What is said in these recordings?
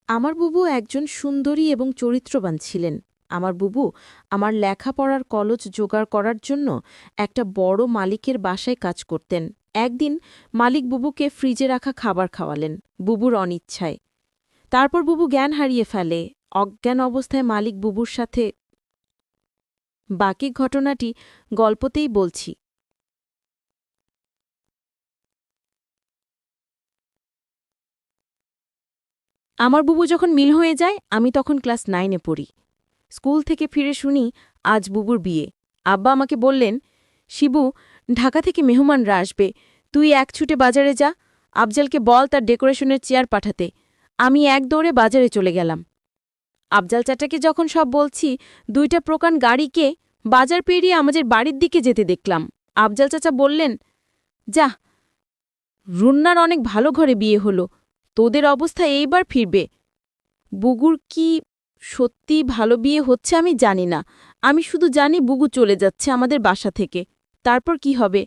আমার বুবু একজন সুন্দরী এবং চরিত্রবান ছিলেন। আমার বুবু আমার লেখাপড়ার কলজ জোগাড় করার জন্য একটা বড় মালিকের বাসায় কাজ করতেন। একদিন মালিক বুবুকে ফ্রিজে রাখা খাবার খাওয়ালেন, বুবুর অনিচ্ছায়। তারপর বুবু জ্ঞান হারিয়ে ফেলে। অজ্ঞান অবস্থায় মালিক বুবুর সাথে। বাকি ঘটনাটি গল্পতেই বলছি। আমার বুবু যখন মিল হয়ে যায়, আমি তখন ক্লাস 9-এ পড়ি। স্কুল থেকে ফিরে শুনি আজ বুবুর বিয়ে। আব্বা আমাকে বললেন, শিবু, ঢাকা থেকে মেহমানরা আসবে, তুই এক ছুটে বাজারে যা, আফজালকে বল তার ডেকোরেশনের চেয়ার পাঠাতে। আমি এক দৌড়ে বাজারে চলে গেলাম। আফজাল চাচাকে যখন সব বলছি, 2টা প্রকাণ্ড গাড়িকে বাজার পেরিয়ে আমাদের বাড়ির দিকে যেতে দেখলাম। আফজাল চাচা বললেন, যা, রুন্নার অনেক ভালো ঘরে বিয়ে হলো, তোদের অবস্থা এইবার ফিরবে। বুগুর কি সত্যি ভালো বিয়ে হচ্ছে আমি জানি না। আমি শুধু জানি বুগু চলে যাচ্ছে আমাদের বাসা থেকে। তারপর কি হবে?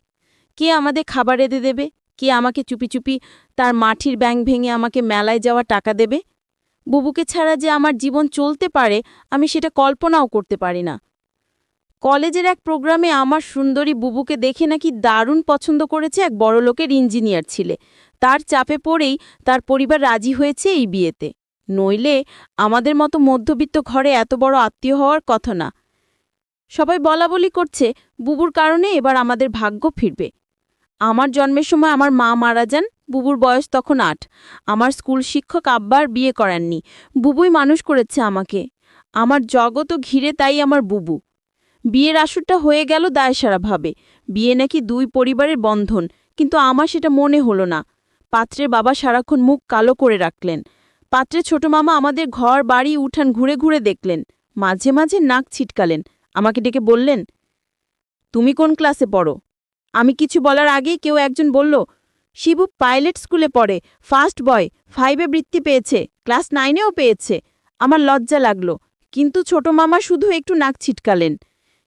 কে আমাদের খাবার এনে দেবে? কে আমাকে চুপি চুপি তার মাটির ব্যাঙ ভেঙে আমাকে মেলায় যাওয়া টাকা দেবে? বুবুকে ছাড়া যে আমার জীবন চলতে পারে, আমি সেটা কল্পনাও করতে পারি না। কলেজের এক প্রোগ্রামে আমার সুন্দরী বুবুকে দেখে নাকি দারুণ পছন্দ করেছে এক বড়লোকের ইঞ্জিনিয়ার ছেলে। তার চাপে পড়েই তার পরিবার রাজি হয়েছে এই বিয়েতে। নইলে আমাদের মতো মধ্যবিত্ত ঘরে এত বড় আত্মীয় হওয়ার কথা না। সবাই বলাবলি করছে বুবুর কারণে এবার আমাদের ভাগ্য ফিরবে। আমার জন্মের সময় আমার মা মারা যান, বুবুর বয়স তখন 8। আমার স্কুল শিক্ষক আব্বার বিয়ে করাননি, বুবুই মানুষ করেছে আমাকে। আমার জগৎও ঘিরে তাই আমার বুবু। বিয়ের আসরটা হয়ে গেল দায়সারাভাবে। বিয়ে নাকি 2 পরিবারের বন্ধন, কিন্তু আমার সেটা মনে হলো না। পাত্রের বাবা সারাক্ষণ মুখ কালো করে রাখলেন। পাত্রের ছোট মামা আমাদের ঘর বাড়ি উঠান ঘুরে ঘুরে দেখলেন, মাঝে মাঝে নাক ছিটকালেন। আমাকে ডেকে বললেন, তুমি কোন ক্লাসে পড়ো? আমি কিছু বলার আগেই কেউ একজন বলল, শিবু পাইলট স্কুলে পড়ে, ফার্স্ট বয়, 5-এ বৃত্তি পেয়েছে, ক্লাস 9-এও পেয়েছে। আমার লজ্জা লাগলো, কিন্তু ছোট মামা শুধু একটু নাক ছিটকালেন।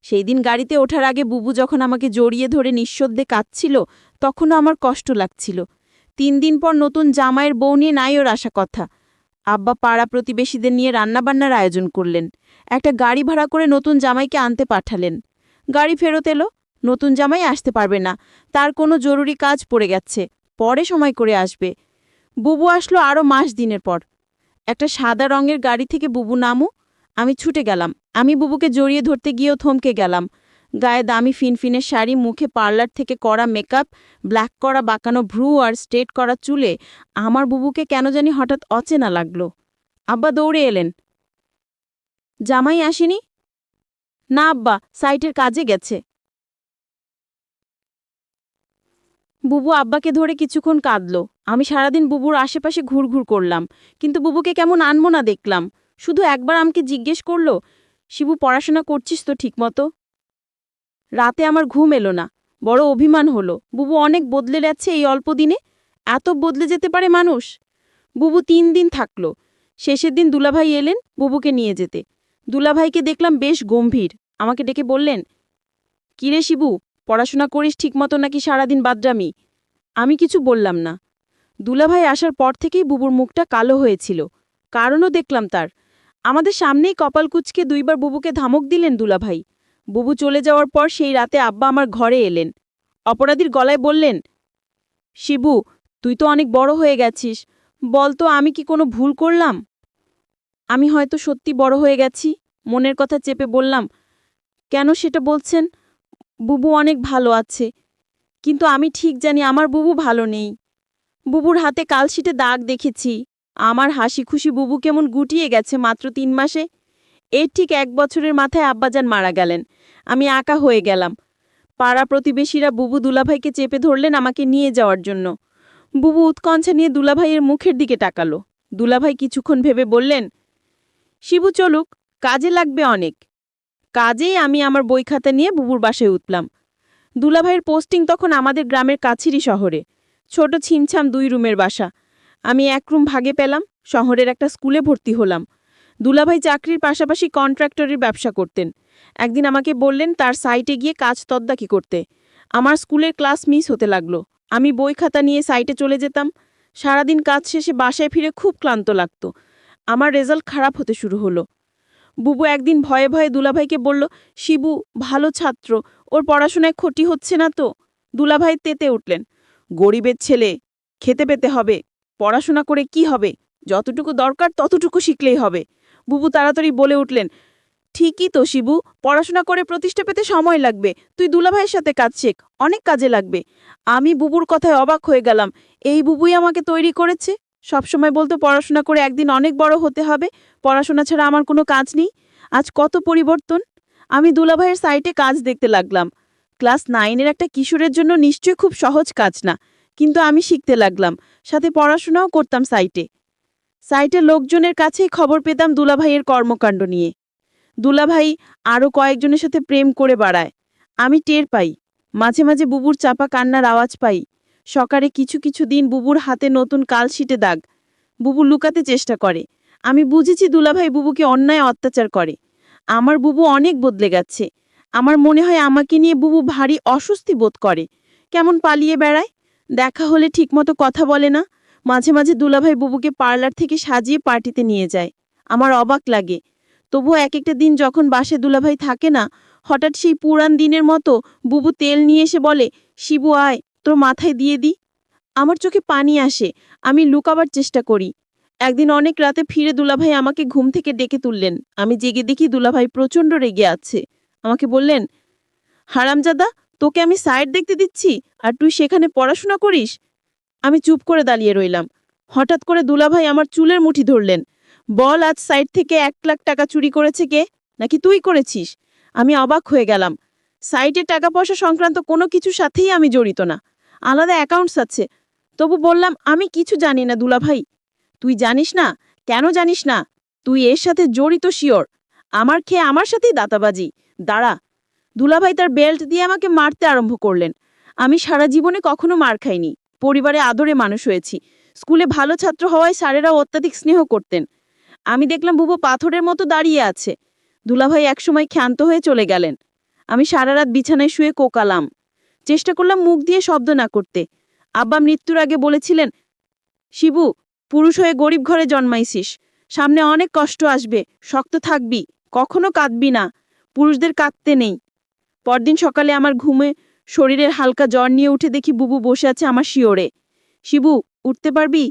সেই দিন গাড়িতে ওঠার আগে বুবু যখন আমাকে জড়িয়ে ধরে নিঃশব্দে কাঁদছিল, তখনও আমার কষ্ট লাগছিল। 3 দিন পর নতুন জামাইয়ের বউ নিয়ে নাই ওর আসা কথা। আব্বা পাড়া প্রতিবেশীদের নিয়ে রান্নাবান্নার আয়োজন করলেন। একটা গাড়ি ভাড়া করে নতুন জামাইকে আনতে পাঠালেন। গাড়ি ফেরত এলো, নতুন জামাই আসতে পারবে না, তার কোনো জরুরি কাজ পড়ে গেছে, পরে সময় করে আসবে। বুবু আসলো আরও মাস দিনের পর। একটা সাদা রঙের গাড়ি থেকে বুবু নামু, আমি ছুটে গেলাম। আমি বুবুকে জড়িয়ে ধরতে গিয়েও থমকে গেলাম। গায়ে দামি ফিনফিনের শাড়ি, মুখে পার্লার থেকে করা মেকআপ, ব্ল্যাক করা বাঁকানো ভ্রু আর স্ট্রেট করা চুলে আমার বুবুকে কেন জানি হঠাৎ অচেনা লাগলো। আব্বা দৌড়ে এলেন, জামাই আসেনি? না আব্বা, সাইটের কাজে গেছে। বুবু আব্বাকে ধরে কিছুক্ষণ কাঁদল। আমি সারাদিন বুবুর আশেপাশে ঘুরঘুর করলাম, কিন্তু বুবুকে কেমন আনমো না দেখলাম। শুধু একবার আমাকে জিজ্ঞেস করল, শিবু পড়াশোনা করছিস তো ঠিকমতো? রাতে আমার ঘুম এলো না, বড় অভিমান হলো। বুবু অনেক বদলে যাচ্ছে এই অল্প দিনে। এত বদলে যেতে পারে মানুষ? বুবু 3 দিন থাকলো। শেষের দিন দুলাভাই এলেন বুবুকে নিয়ে যেতে। দুলাভাইকে দেখলাম বেশ গম্ভীর। আমাকে ডেকে বললেন, কিরে শিবু, পড়াশোনা করিস ঠিকমতো নাকি সারাদিন বাদরামি? আমি কিছু বললাম না। দুলাভাই আসার পর থেকেই বুবুর মুখটা কালো হয়েছিল। কারণও দেখলাম তার। আমাদের সামনেই কপাল কুঁচকে 2বার বুবুকে ধমক দিলেন দুলাভাই। বুবু চলে যাওয়ার পর সেই রাতে আব্বা আমার ঘরে এলেন। অপরাধীর গলায় বললেন, শিবু, তুই তো অনেক বড় হয়ে গেছিস, বল তো আমি কি কোনো ভুল করলাম? আমি হয়তো সত্যি বড় হয়ে গেছি, মনের কথা চেপে বললাম, কেন সেটা বলছেন? বুবু অনেক ভালো আছে, কিন্তু আমি ঠিক জানি আমার বুবু ভালো নেই। বুবুর হাতে কালশিটে দাগ দেখেছি। আমার হাসি খুশি বুবু কেমন গুটিয়ে গেছে মাত্র 3 মাসে। এর ঠিক 1 বছরের মাথায় আব্বাজান মারা গেলেন। আমি একা হয়ে গেলাম। পাড়া প্রতিবেশীরা বুবু দুলাভাইকে চেপে ধরলেন আমাকে নিয়ে যাওয়ার জন্য। বুবু উৎকণ্ঠা নিয়ে দুলাভাইয়ের মুখের দিকে তাকালো। দুলাভাই কিছুক্ষণ ভেবে বললেন, শিবু চলুক, কাজে লাগবে অনেক। কাজেই আমি আমার বই খাতা নিয়ে বুবুর বাসায় উঠলাম। দুলাভাইয়ের পোস্টিং তখন আমাদের গ্রামের কাছেরই শহরে। ছোট ছিমছাম 2 রুমের বাসা। আমি 1 রুম ভাগে পেলাম, শহরের একটা স্কুলে ভর্তি হলাম। দুলাভাই চাকরির পাশাপাশি কন্ট্রাক্টরের ব্যবসা করতেন। একদিন আমাকে বললেন তার সাইটে গিয়ে কাজ তদারকি করতে। আমার স্কুলের ক্লাস মিস হতে লাগলো। আমি বই খাতা নিয়ে সাইটে চলে যেতাম। সারাদিন কাজ শেষে বাসায় ফিরে খুব ক্লান্ত লাগতো। আমার রেজাল্ট খারাপ হতে শুরু হলো। বুবু একদিন ভয়ে ভয়ে দুলাভাইকে বলল, শিবু ভালো ছাত্র, ওর পড়াশোনায় ক্ষতি হচ্ছে না তো? দুলাভাই তেতে উঠলেন, গরিবের ছেলে, খেতে পেতে হবে, পড়াশোনা করে কি হবে? যতটুকু দরকার ততটুকু শিখলেই হবে। বুবু তাড়াতাড়ি বলে উঠলেন, ঠিকই তো শিবু, পড়াশোনা করে প্রতিষ্ঠা পেতে সময় লাগবে, তুই দুলাভাইয়ের সাথে কাজ শেখ, অনেক কাজে লাগবে। আমি বুবুর কথায় অবাক হয়ে গেলাম, এই বুবুই আমাকে তৈরি করেছে। সবসময় বলতো পড়াশোনা করে একদিন অনেক বড় হতে হবে, পড়াশোনা ছাড়া আমার কোনো কাজ নেই। আজ কত পরিবর্তন। আমি দুলাভাইয়ের সাইটে কাজ দেখতে লাগলাম। ক্লাস 9-এর একটা কিশোরের জন্য নিশ্চয়ই খুব সহজ কাজ না, কিন্তু আমি শিখতে লাগলাম, সাথে পড়াশোনাও করতাম সাইটে। সাইটের লোকজনের কাছেই খবর পেতাম দুলাভাইয়ের কর্মকাণ্ড নিয়ে। দুলাভাই আরও কয়েকজনের সাথে প্রেম করে বাড়ায়। আমি টের পাই, মাঝে মাঝে বুবুর চাপা কান্নার আওয়াজ পাই। সকালে কিছু কিছু দিন বুবুর হাতে নতুন কালশিটে দাগ। বুবু লুকাতে চেষ্টা করে। আমি বুঝেছি দুলাভাই বুবুকে অন্যায় অত্যাচার করে। আমার বুবু অনেক বদলে গেছে। আমার মনে হয় আমাকে নিয়ে বুবু ভারী অস্বস্তি বোধ করে। কেমন পালিয়ে বেড়ায়, দেখা হলে ঠিকমতো কথা বলে না। মাঝে মাঝে দুলাভাই বুবুকে পার্লার থেকে সাজিয়ে পার্টিতে নিয়ে যায়। আমার অবাক লাগে। তবুও এক একটা দিন যখন বাসে দুলাভাই থাকে না, হঠাৎ সেই পুরান দিনের মতো বুবু তেল নিয়ে এসে বলে, শিবু আয়, তোর মাথায় দিয়ে দি। আমার চোখে পানি আসে। আমি লুকাবার চেষ্টা করি। একদিন অনেক রাতে ফিরে দুলাভাই আমাকে ঘুম থেকে ডেকে তুললেন। আমি জেগে দেখি দুলাভাই প্রচণ্ড রেগে আছে। আমাকে বললেন, হারামজাদা, তোকে আমি সাইড দেখতে দিচ্ছি আর তুই সেখানে পড়াশোনা করিস? আমি চুপ করে দাঁড়িয়ে রইলাম। হঠাৎ করে দুলাভাই আমার চুলের মুঠি ধরলেন। বল, আজ সাইড থেকে 1 লাখ টাকা চুরি করেছে কে? নাকি তুই করেছিস? আমি অবাক হয়ে গেলাম। সাইটে টাকা পয়সা সংক্রান্ত কোনো কিছুর সাথেই আমি জড়িত না, আলাদা অ্যাকাউন্টস আছে। তবু বললাম, আমি কিছু জানি না দুলাভাই। তুই জানিস না? কেন জানিস না? তুই এর সাথে জড়িত শিওর। আমার খেয়ে আমার সাথেই দাতাবাজি। দাঁড়া। দুলাভাই তার বেল্ট দিয়ে আমাকে মারতে আরম্ভ করলেন। আমি সারা জীবনে কখনো মার খাইনি। পরিবারে আদরে মানুষ হয়েছি। স্কুলে ভালো ছাত্র হওয়ায় স্যারেরাও অত্যাধিক স্নেহ করতেন। আমি দেখলাম বুবু পাথরের মতো দাঁড়িয়ে আছে। দুলাভাই একসময় ক্ষান্ত হয়ে চলে গেলেন। আমি সারা রাত বিছানায় শুয়ে কোকালাম। চেষ্টা করলাম মুখ দিয়ে শব্দ না করতে। আব্বা মৃত্যুর আগে বলেছিলেন, শিবু, পুরুষ হয়ে গরিব ঘরে জন্মাইছিস, সামনে অনেক কষ্ট আসবে, শক্ত থাকবি, কখনো কাঁদবি না, পুরুষদের কাঁদতে নেই। পরদিন সকালে আমার ঘুমে শরীরের হালকা জ্বর নিয়ে উঠে দেখি বুবু বসে আছে আমার শিওরে। শিবু, উঠতে পারবি?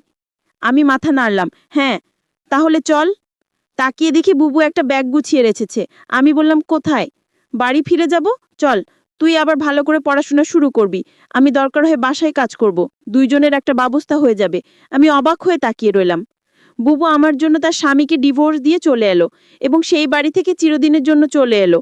আমি মাথা নাড়লাম, হ্যাঁ। তাহলে চল। তাকিয়ে দেখি বুবু একটা ব্যাগ গুছিয়ে রেখেছে। আমি বললাম, কোথায়? বাড়ি ফিরে যাব, চল। তুই আবার ভালো করে পড়াশোনা শুরু করবি, আমি দরকার হয়ে বাসায় কাজ করব, দুইজনের একটা ব্যবস্থা হয়ে যাবে। আমি অবাক হয়ে তাকিয়ে রইলাম। বুবু আমার জন্য তার স্বামীকে ডিভোর্স দিয়ে চলে এলো এবং সেই বাড়ি থেকে চিরদিনের জন্য চলে এলো।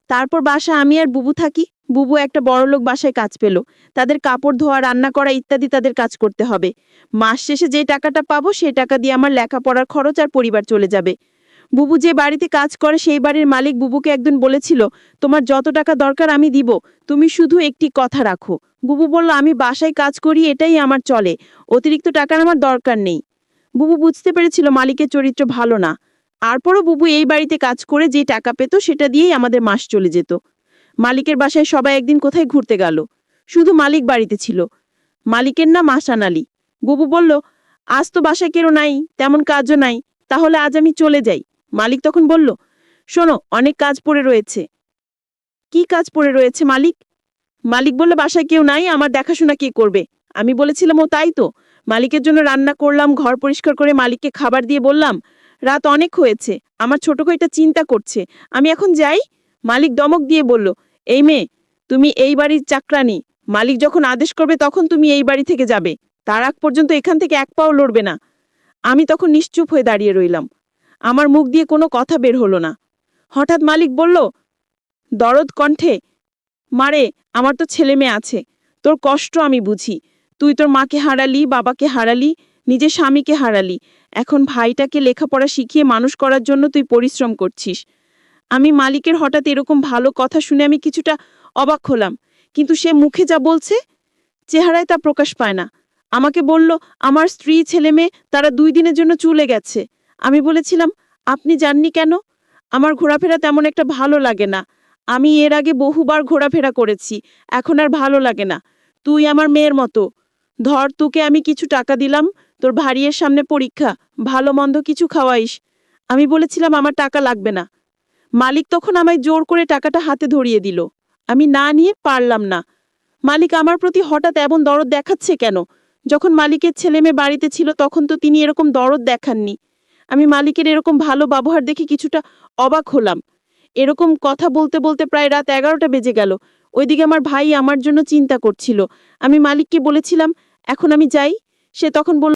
তারপর বাসা আমি আর বুবু থাকি। বুবু একটা বড়লোক বাসায় কাজ পেল। তাদের কাপড় ধোয়া, রান্না করা ইত্যাদি তাদের কাজ করতে হবে। মাস শেষে যে টাকাটা পাবো সেই টাকা দিয়ে আমার লেখাপড়ার খরচ আর পরিবার চলে যাবে। বুবু যে বাড়িতে কাজ করে সেই বাড়ির মালিক বুবুকে একদিন বলেছিল, তোমার যত টাকা দরকার আমি দিব, তুমি শুধু একটি কথা রাখো। বুবু বলল, আমি বাসায় কাজ করি, এটাই আমার চলে, অতিরিক্ত টাকার আমার দরকার নেই। বুবু বুঝতে পেরেছিল মালিকের চরিত্র ভালো না। তারপরও বুবু এই বাড়িতে কাজ করে যে টাকা পেত সেটা দিয়েই আমাদের মাস চলে যেত। মালিকের বাসায় সবাই একদিন কোথায় ঘুরতে গেল। শুধু মালিক বাড়িতে ছিল। মালিকের নাম আহসান আলী। বুবু বলল, আজ তো বাসায় কেউ নাই, তেমন কাজও নাই, তাহলে আজ আমি চলে যাই। মালিক তখন বলল, শোনো, অনেক কাজ পড়ে রয়েছে। কি কাজ পড়ে রয়েছে মালিক? মালিক বলল, বাসায় কেউ নাই, আমার দেখাশোনা কে করবে? আমি বলেছিলাম, ও তাই তো। মালিকের জন্য রান্না করলাম, ঘর পরিষ্কার করে মালিককে খাবার দিয়ে বললাম, রাত অনেক হয়েছে, আমার ছোট ভাইটা চিন্তা করছে, আমি এখন যাই। মালিক দমক দিয়ে বলল, এই মেয়ে, তুমি এই বাড়ির চাকরানি। মালিক যখন আদেশ করবে তখন তুমি এই বাড়ি থেকে যাবে, তার আগ পর্যন্ত এখান থেকে এক পাও লড়বে না। আমি তখন নিশ্চুপ হয়ে দাঁড়িয়ে রইলাম। আমার মুখ দিয়ে কোনো কথা বের হলো না। হঠাৎ মালিক বলল দরদ কণ্ঠে, মারে, আমার তো ছেলে মেয়ে আছে, তোর কষ্ট আমি বুঝি। তুই তোর মাকে হারালি, বাবাকে হারালি, নিজের স্বামীকে হারালি, এখন ভাইটাকে লেখাপড়া শিখিয়ে মানুষ করার জন্য তুই পরিশ্রম করছিস। আমি মালিকের হঠাৎ এরকম ভালো কথা শুনে আমি কিছুটা অবাক হলাম, কিন্তু সে মুখে যা বলছে চেহারায় তা প্রকাশ পায় না। আমাকে বলল, আমার স্ত্রী ছেলে মেয়ে তারা 2 দিনের জন্য চলে গেছে। আমি বলেছিলাম, আপনি যাননি কেন? আমার ঘোরাফেরা তেমন একটা ভালো লাগে না, আমি এর আগে বহুবার ঘোরাফেরা করেছি, এখন আর ভালো লাগে না। তুই আমার মেয়ের মতো, ধর তোকে আমি কিছু টাকা দিলাম, তোর ভারিয়ের সামনে পরীক্ষা, ভালো মন্দ কিছু খাওয়াইস। আমি বলেছিলাম আমার টাকা লাগবে না। মালিক তখন আমায় জোর করে টাকাটা হাতে ধরিয়ে দিল। আমি না নিয়ে পারলাম না। মালিক আমার প্রতি হঠাৎ এমন দরদ দেখাচ্ছে কেন? যখন মালিকের ছেলেমেয়ে বাড়িতে ছিল তখন তো তিনি এরকম দরদ দেখাননি। আমি মালিকের এরকম ভালো ব্যবহার দেখে কিছুটা অবাক হলাম। এরকম কথা বলতে বলতে প্রায় রাত 11টা বেজে গেল। ওইদিকে আমার ভাই আমার জন্য চিন্তা করছিল। আমি মালিককে বলেছিলাম, এখন আমি যাই। সে তখন বলল,